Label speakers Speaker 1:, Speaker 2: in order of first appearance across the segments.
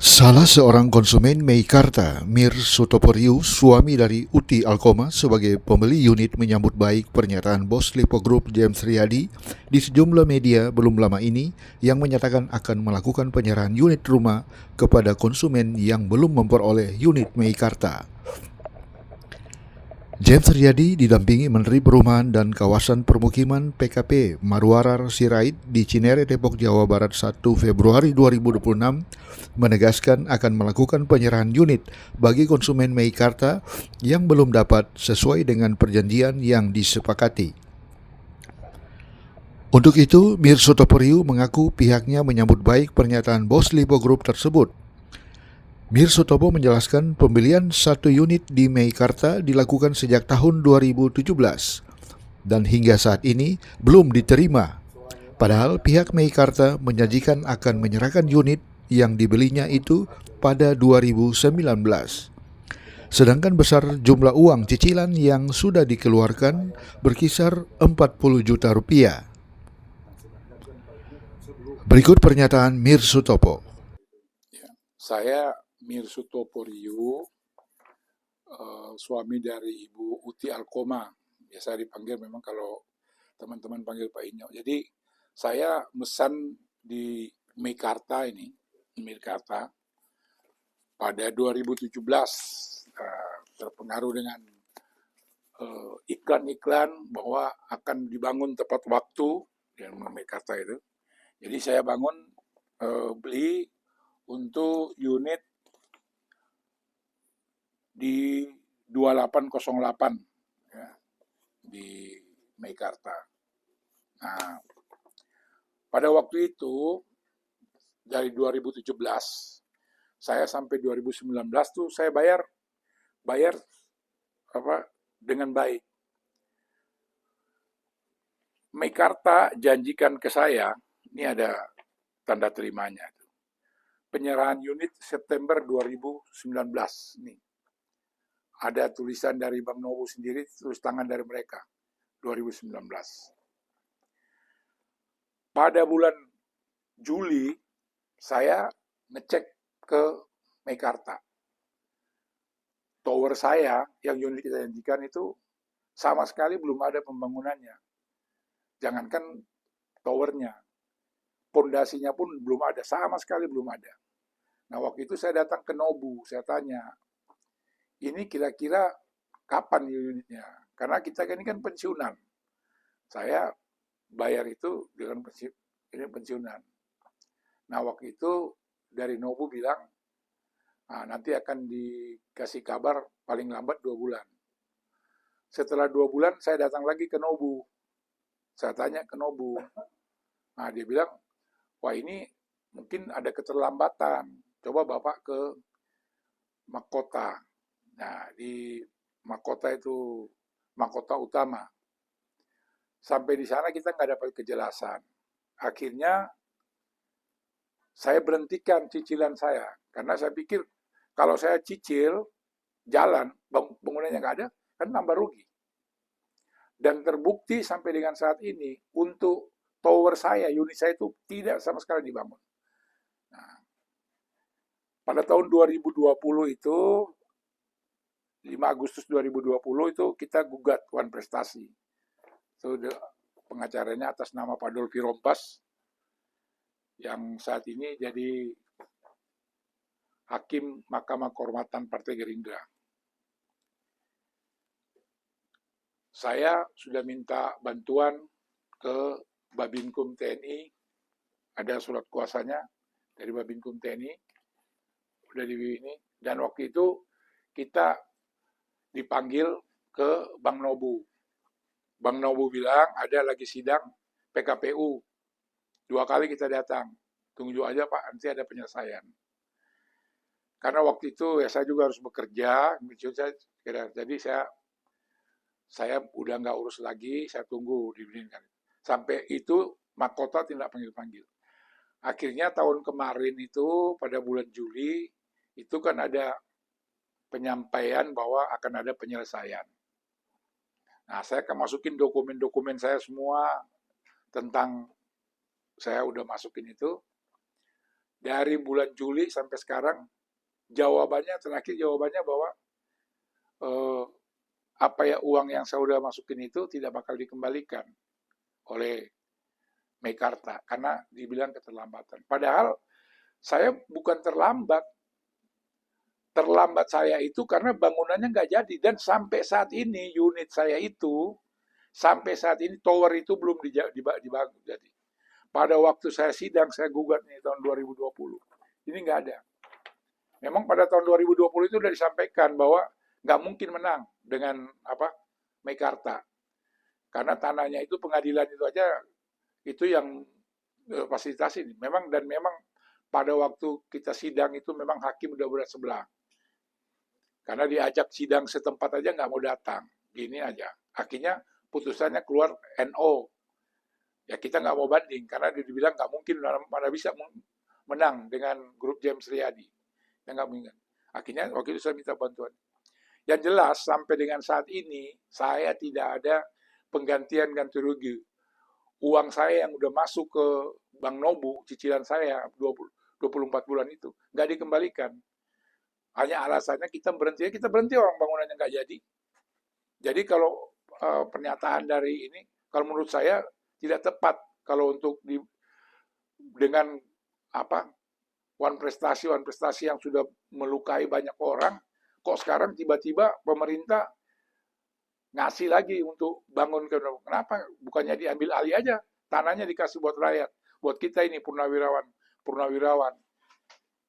Speaker 1: Salah seorang konsumen Meikarta, Mir Sutoporiu, suami dari Uti Alkoma, sebagai pembeli unit menyambut baik pernyataan bos Lipo Group James Riyadi di sejumlah media belum lama ini yang menyatakan akan melakukan penyerahan unit rumah kepada konsumen yang belum memperoleh unit Meikarta. James Riyadi didampingi Menteri Perumahan dan Kawasan Permukiman PKP Marwarar Sirait di Cinere, Depok, Jawa Barat 1 Februari 2026 menegaskan akan melakukan penyerahan unit bagi konsumen Meikarta yang belum dapat sesuai dengan perjanjian yang disepakati. Untuk itu, Mir Sutoporiu mengaku pihaknya menyambut baik pernyataan bos Lipo Group tersebut. Mir Sutopo menjelaskan pembelian satu unit di Meikarta dilakukan sejak tahun 2017 dan hingga saat ini belum diterima. Padahal pihak Meikarta menjanjikan akan menyerahkan unit yang dibelinya itu pada 2019. Sedangkan besar jumlah uang cicilan yang sudah dikeluarkan berkisar 40 juta rupiah. Berikut pernyataan Mir Sutopo.
Speaker 2: Saya Mir Sutoporiu, suami dari Ibu Uti Alkoma. Biasa dipanggil memang kalau teman-teman panggil Pak Inyo. Jadi saya mesan di Meikarta ini, Meikarta pada 2017, terpengaruh dengan iklan-iklan bahwa akan dibangun tepat waktu yang Meikarta itu. Jadi saya bangun, beli untuk unit di 2808 ya, di Meikarta. Nah, pada waktu itu dari 2017 saya sampai 2019 tuh saya bayar dengan baik. Meikarta janjikan ke saya, ini ada tanda terimanya, penyerahan unit September 2019 nih. Ada tulisan dari Bang Nobu sendiri, tulis tangan dari mereka, 2019. Pada bulan Juli, saya ngecek ke Meikarta. Tower saya, yang unit kita janjikan itu, sama sekali belum ada pembangunannya. Jangankan towernya, pondasinya pun belum ada, sama sekali belum ada. Nah, waktu itu saya datang ke Nobu, saya tanya, ini kira-kira kapan unitnya? Karena kita ini kan pensiunan. Saya bayar itu dengan pensiunan. Nah, waktu itu dari Nobu bilang, nanti akan dikasih kabar paling lambat 2 bulan. Setelah 2 bulan, saya datang lagi ke Nobu. Saya tanya ke Nobu. Nah, dia bilang, wah ini mungkin ada keterlambatan. Coba Bapak ke Mahkota. Nah, di Mahkota itu, Mahkota Utama. Sampai di sana kita nggak dapat kejelasan. Akhirnya, saya berhentikan cicilan saya. Karena saya pikir, kalau saya cicil, jalan, bangunannya nggak ada, kan tambah rugi. Dan terbukti sampai dengan saat ini, untuk tower saya, unit saya itu tidak sama sekali dibangun. Nah, pada tahun 2020 itu, 5 Agustus 2020 itu kita gugat Wan Prestasi. Itu pengacaranya atas nama Pak Dolfi Rompas, yang saat ini jadi Hakim Mahkamah Kehormatan Partai Gerindra. Saya sudah minta bantuan ke Babinkum TNI, ada surat kuasanya dari Babinkum TNI, udah di ini, dan waktu itu kita dipanggil ke Bang Nobu. Bang Nobu bilang ada lagi sidang PKPU. 2 kali kita datang. Tunggu aja Pak, nanti ada penyelesaian. Karena waktu itu ya saya juga harus bekerja, jadi saya udah nggak urus lagi, saya tunggu dibelikan. Sampai itu Mahkota tidak panggil-panggil. Akhirnya tahun kemarin itu pada bulan Juli itu kan ada penyampaian bahwa akan ada penyelesaian. Nah, saya akan masukin dokumen-dokumen saya semua tentang saya udah masukin itu. Dari bulan Juli sampai sekarang, terakhir jawabannya bahwa eh, apa ya uang yang saya udah masukin itu tidak bakal dikembalikan oleh Meikarta karena dibilang keterlambatan. Padahal saya bukan terlambat. Terlambat saya itu karena bangunannya nggak jadi. Dan sampai saat ini unit saya itu, sampai saat ini tower itu belum dibangun. Jadi pada waktu saya sidang, saya gugat nih tahun 2020. Ini nggak ada. Memang pada tahun 2020 itu sudah disampaikan bahwa nggak mungkin menang dengan Meikarta. Karena tanahnya itu pengadilan itu aja itu yang fasilitasi. Memang pada waktu kita sidang itu memang hakim udah berat sebelah. Karena diajak sidang setempat aja nggak mau datang. Gini aja. Akhirnya putusannya keluar NO. Ya kita nggak mau banding karena dia dibilang nggak mungkin mana bisa menang dengan grup James Riyadi. Ya nggak mungkin. Akhirnya waktu itu saya minta bantuan. Yang jelas sampai dengan saat ini saya tidak ada penggantian ganti rugi. Uang saya yang udah masuk ke Bank Nobu, cicilan saya 24 bulan itu nggak dikembalikan. Hanya alasannya kita berhenti orang bangunannya nggak jadi. Jadi kalau pernyataan dari ini, kalau menurut saya tidak tepat kalau untuk dengan one prestasi yang sudah melukai banyak orang, kok sekarang tiba-tiba pemerintah ngasih lagi untuk bangun kenapa? Bukannya diambil alih aja, tanahnya dikasih buat rakyat, buat kita ini purnawirawan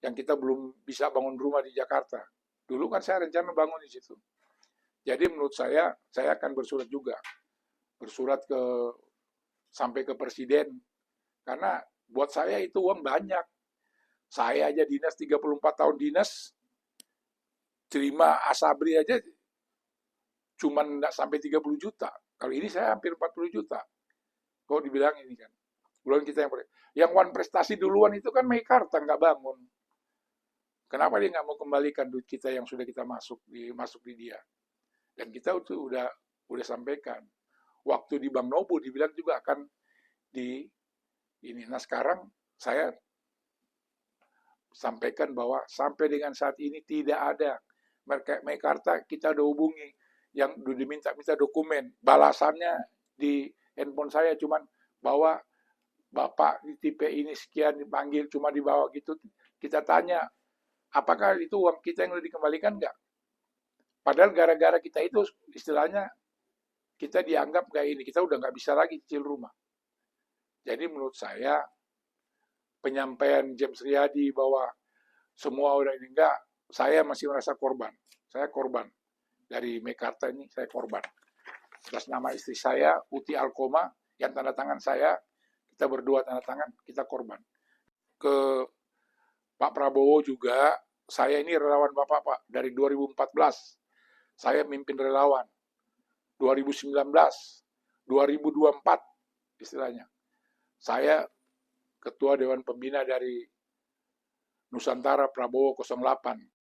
Speaker 2: yang kita belum bisa bangun rumah di Jakarta. Dulu kan saya rencana bangun di situ. Jadi menurut saya akan bersurat juga. Bersurat sampai ke presiden. Karena buat saya itu uang banyak. Saya aja dinas 34 tahun dinas, terima asabri aja cuman nggak sampai 30 juta. Kalau ini saya hampir 40 juta. Kok dibilang ini kan. Belum kita yang one prestasi duluan itu kan Meikarta nggak bangun. Kenapa dia nggak mau kembalikan duit kita yang sudah kita masuk di dia? Dan kita itu udah sampaikan. Waktu di Bank Nobu dibilang juga akan ini. Nah sekarang saya sampaikan bahwa sampai dengan saat ini tidak ada. Meikarta kita udah hubungi yang diminta dokumen. Balasannya di handphone saya cuman bahwa Bapak di tipe ini sekian dipanggil cuma dibawa gitu. Kita tanya apakah itu uang kita yang udah dikembalikan nggak? Padahal gara-gara kita itu istilahnya kita dianggap kayak ini, kita udah nggak bisa lagi cicil rumah. Jadi menurut saya penyampaian James Riyadi bahwa semua udah ini enggak, saya masih merasa korban. Saya korban dari Meikarta ini, saya korban. Atas nama istri saya, Uti Alkoma, yang tanda tangan saya, kita berdua tanda tangan, kita korban. Ke Pak Prabowo juga, saya ini relawan Bapak, Pak. Dari 2014, saya mimpin relawan. 2019, 2024, istilahnya. Saya Ketua Dewan Pembina dari Nusantara Prabowo 08.